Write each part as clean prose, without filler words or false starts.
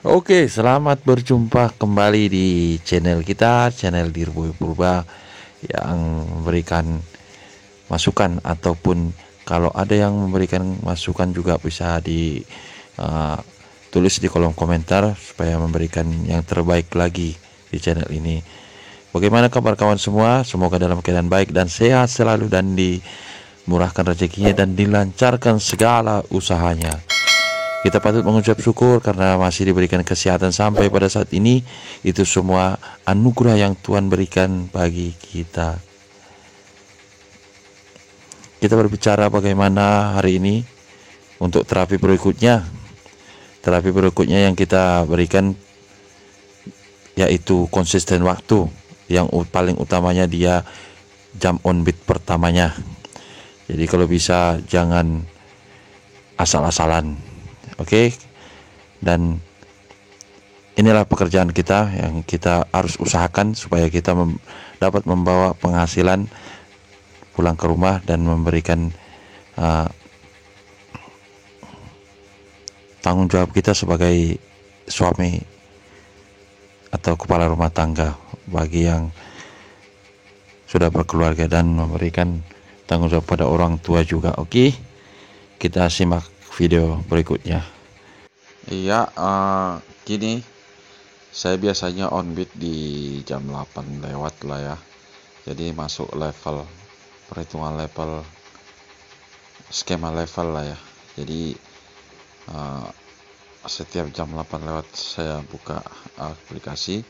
Oke, selamat berjumpa kembali di channel kita, channel Dirboy Purba yang memberikan masukan ataupun kalau ada yang memberikan masukan juga bisa tulis di kolom komentar supaya memberikan yang terbaik lagi di channel ini. Bagaimana kabar kawan semua? Semoga dalam keadaan baik dan sehat selalu dan dimurahkan rezekinya dan dilancarkan segala usahanya. Kita patut mengucap syukur karena masih diberikan kesehatan sampai pada saat ini. Itu semua anugerah yang Tuhan berikan bagi kita. Kita berbicara bagaimana hari ini untuk terapi berikutnya. Terapi berikutnya yang kita berikan yaitu konsisten waktu. Yang paling utamanya dia jam on beat pertamanya. Jadi kalau bisa jangan asal-asalan. Oke. Dan inilah pekerjaan kita yang kita harus usahakan supaya kita dapat membawa penghasilan pulang ke rumah dan memberikan tanggung jawab kita sebagai suami atau kepala rumah tangga bagi yang sudah berkeluarga dan memberikan tanggung jawab pada orang tua juga. Oke, kita simak video berikutnya. Iya, gini, saya biasanya on beat di jam 8 lewat lah ya. Jadi masuk level perhitungan level, skema level lah ya. Jadi setiap jam 8 lewat saya buka aplikasi.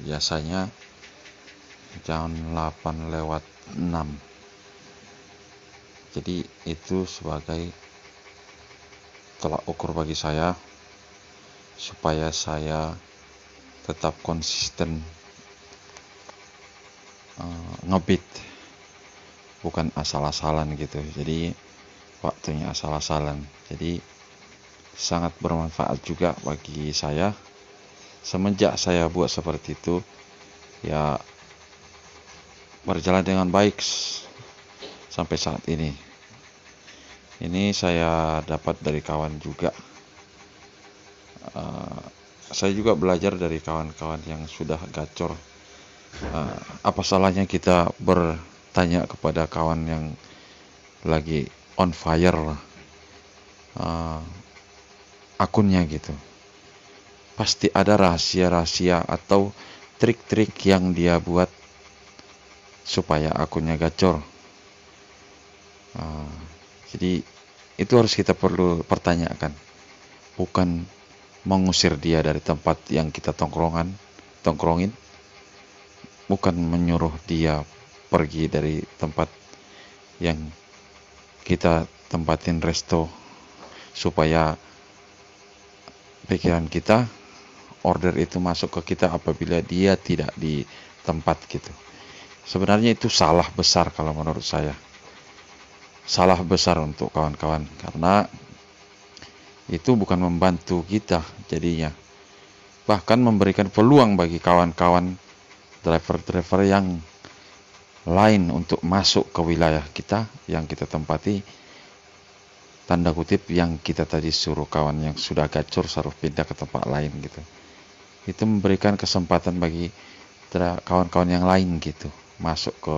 Biasanya jam 8 lewat 6. Jadi itu sebagai tolak ukur bagi saya supaya saya tetap konsisten ngebeat, bukan asal-asalan gitu. Jadi waktunya asal-asalan. Jadi sangat bermanfaat juga bagi saya. Semenjak saya buat seperti itu, ya berjalan dengan baik sampai saat ini. Ini saya dapat dari kawan juga. Saya juga belajar dari kawan-kawan yang sudah gacor. Apa salahnya kita bertanya kepada kawan yang lagi on fire akunnya gitu. Pasti ada rahasia-rahasia atau trik-trik yang dia buat supaya akunnya gacor. Jadi itu harus kita perlu pertanyakan, bukan mengusir dia dari tempat yang kita tongkrongin, bukan menyuruh dia pergi dari tempat yang kita tempatin resto supaya pikiran kita order itu masuk ke kita apabila dia tidak di tempat gitu. Sebenarnya itu salah besar kalau menurut saya. Salah besar untuk kawan-kawan karena itu bukan membantu kita jadinya, bahkan memberikan peluang bagi kawan-kawan driver-driver yang lain untuk masuk ke wilayah kita yang kita tempati, tanda kutip yang kita tadi suruh kawan yang sudah gacor suruh pindah ke tempat lain gitu. Itu memberikan kesempatan bagi kawan-kawan yang lain gitu masuk ke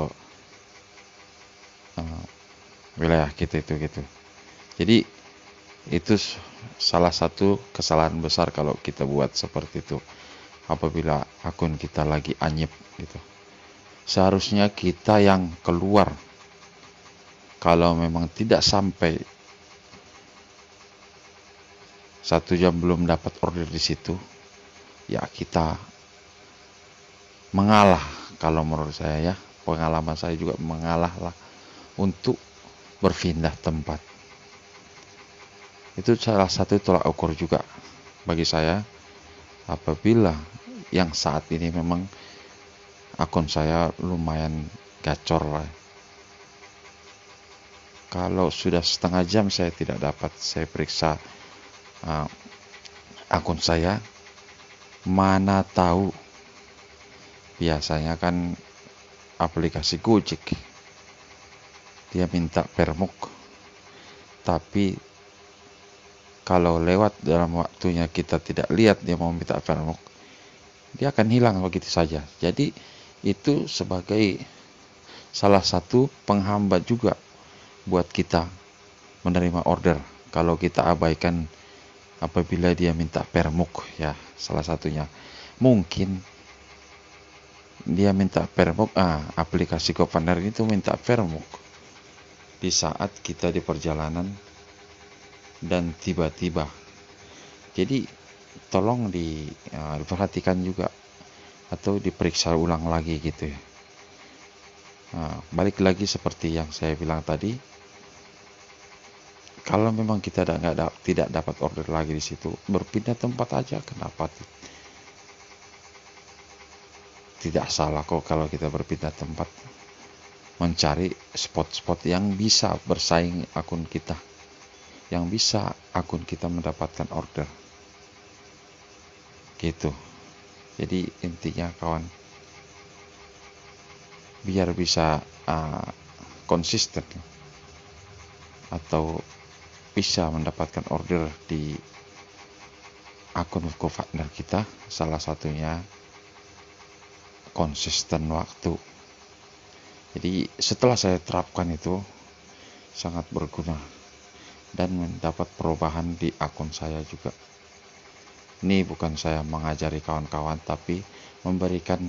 wilayah kita itu gitu. Jadi itu salah satu kesalahan besar kalau kita buat seperti itu apabila akun kita lagi anyep gitu. Seharusnya kita yang keluar. Kalau memang tidak sampai 1 jam belum dapat order di situ, ya kita mengalah. Kalau menurut saya ya, pengalaman saya juga mengalah lah untuk berpindah tempat. Itu salah satu tolak ukur juga bagi saya apabila yang saat ini memang akun saya lumayan gacor lah. Kalau sudah setengah jam saya tidak dapat, saya periksa akun saya, mana tahu biasanya kan aplikasi Gojek dia minta permuk, tapi Kalau lewat dalam waktunya kita tidak lihat dia mau minta vermuk, dia akan hilang begitu saja. Jadi itu sebagai salah satu penghambat juga buat kita menerima order. Kalau kita abaikan apabila dia minta permuk, ya salah satunya. Mungkin dia minta permuk, aplikasi GoPartner itu minta permuk di saat kita di perjalanan dan tiba-tiba. Jadi tolong diperhatikan juga atau diperiksa ulang lagi gitu ya. Balik lagi seperti yang saya bilang tadi, kalau memang kita tidak dapat order lagi di situ, berpindah tempat aja. Kenapa tidak salah kok kalau kita berpindah tempat, mencari spot-spot yang bisa bersaing akun kita, yang bisa akun kita mendapatkan order gitu. Jadi intinya kawan, biar bisa konsisten atau bisa mendapatkan order di akun GoPartner kita, salah satunya konsisten waktu. Jadi setelah saya terapkan itu sangat berguna dan mendapat perubahan di akun saya juga. Ini bukan saya mengajari kawan-kawan, tapi memberikan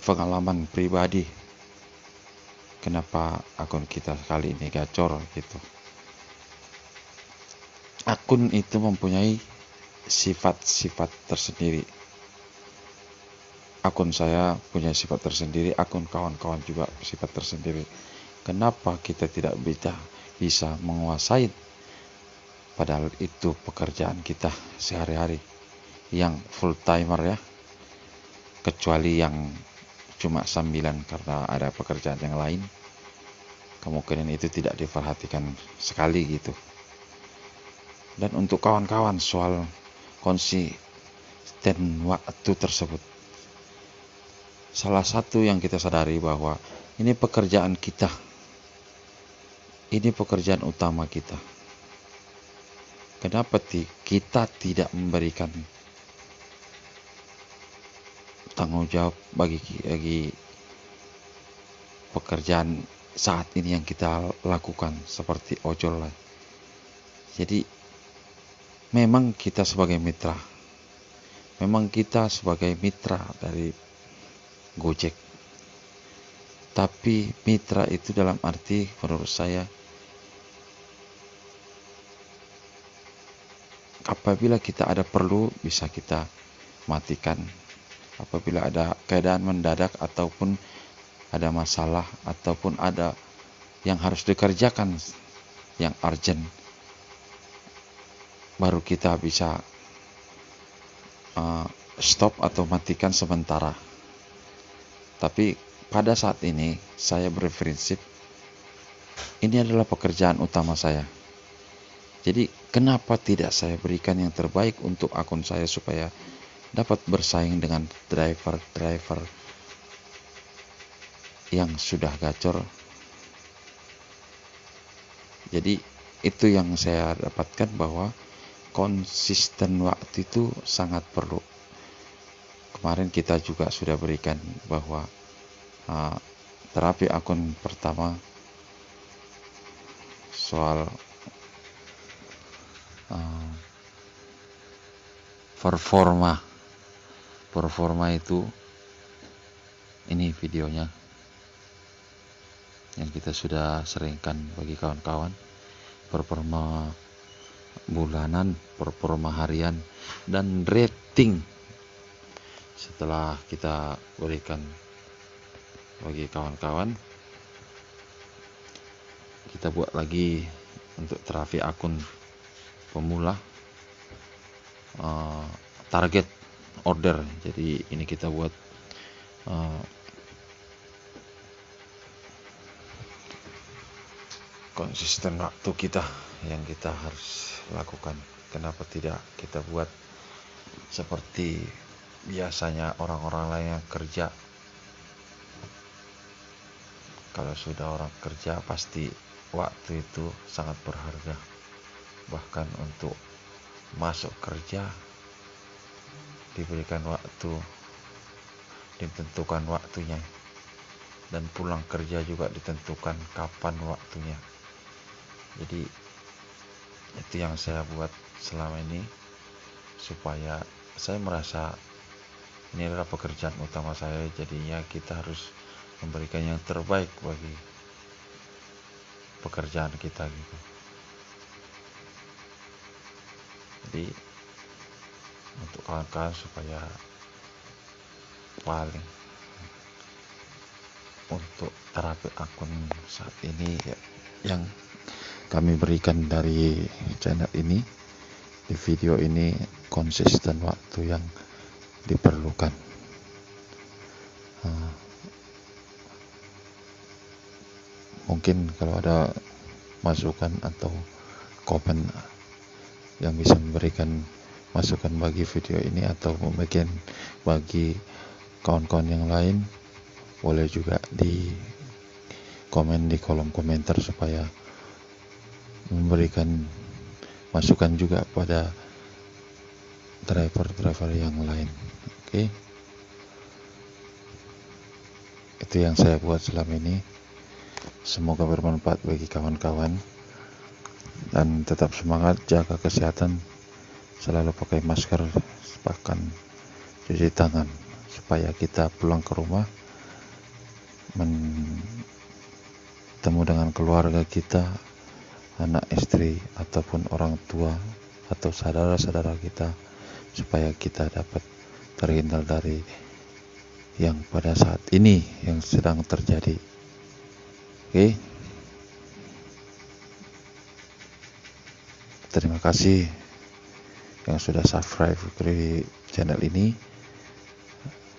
pengalaman pribadi kenapa akun kita kali ini gacor gitu. Akun itu mempunyai sifat-sifat tersendiri. Akun saya punya sifat tersendiri, akun kawan-kawan juga sifat tersendiri. Kenapa kita tidak bisa menguasai? Padahal itu pekerjaan kita sehari-hari yang full timer ya. Kecuali yang cuma sambilan karena ada pekerjaan yang lain, kemungkinan itu tidak diperhatikan sekali gitu. Dan untuk kawan-kawan soal konsisten waktu tersebut, salah satu yang kita sadari bahwa ini pekerjaan kita, ini pekerjaan utama kita. Kenapa kita tidak memberikan tanggung jawab bagi pekerjaan saat ini yang kita lakukan seperti ojol lah. Jadi memang kita sebagai mitra, dari Gojek, tapi mitra itu dalam arti menurut saya apabila kita ada perlu bisa kita matikan, apabila ada keadaan mendadak ataupun ada masalah ataupun ada yang harus dikerjakan yang urgent, baru kita bisa stop atau matikan sementara. Tapi pada saat ini saya berprinsip ini adalah pekerjaan utama saya. Jadi kenapa tidak saya berikan yang terbaik untuk akun saya supaya dapat bersaing dengan driver-driver yang sudah gacor. Jadi itu yang saya dapatkan bahwa konsisten waktu itu sangat perlu. Kemarin kita juga sudah berikan bahwa terapi akun pertama soal performa itu, ini videonya yang kita sudah seringkan bagi kawan-kawan, performa bulanan, performa harian, dan rating. Setelah kita berikan bagi kawan-kawan, kita buat lagi untuk terapi akun pemula, target order. Jadi ini kita buat konsisten waktu kita yang kita harus lakukan. Kenapa tidak kita buat seperti biasanya orang-orang lain yang kerja? Kalau sudah orang kerja pasti waktu itu sangat berharga. bahkan untuk masuk kerja diberikan waktu, ditentukan waktunya, dan pulang kerja juga ditentukan kapan waktunya. Jadi itu yang saya buat selama ini, supaya saya merasa ini adalah pekerjaan utama saya. Jadinya kita harus memberikan yang terbaik bagi pekerjaan kita gitu. Jadi untuk kawan-kawan supaya paling untuk terapi akun saat ini ya, yang kami berikan dari channel ini di video ini konsisten waktu yang diperlukan. Mungkin kalau ada masukan atau komen yang bisa memberikan masukan bagi video ini atau membagian bagi kawan-kawan yang lain, boleh juga di komen di kolom komentar supaya memberikan masukan juga pada driver-driver yang lain. Oke. Itu yang saya buat selama ini. Semoga bermanfaat bagi kawan-kawan, dan tetap semangat, jaga kesehatan, selalu pakai masker, bahkan cuci tangan, supaya kita pulang ke rumah bertemu dengan keluarga kita, anak istri ataupun orang tua atau saudara-saudara kita, supaya kita dapat terhindar dari yang pada saat ini yang sedang terjadi. Oke. Terima kasih yang sudah subscribe di channel ini.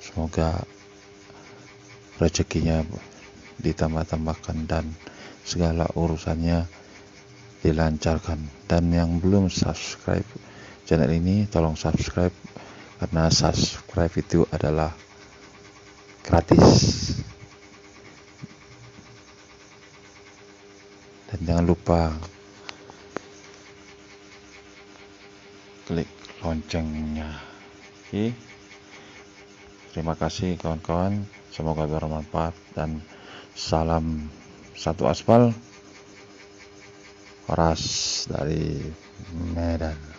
Semoga rezekinya ditambah-tambahkan dan segala urusannya dilancarkan. Dan yang belum subscribe channel ini, tolong subscribe, karena subscribe itu adalah gratis. Dan jangan lupa klik loncengnya. Oke. Terima kasih kawan-kawan, semoga bermanfaat, dan salam satu aspal, Ras dari Medan.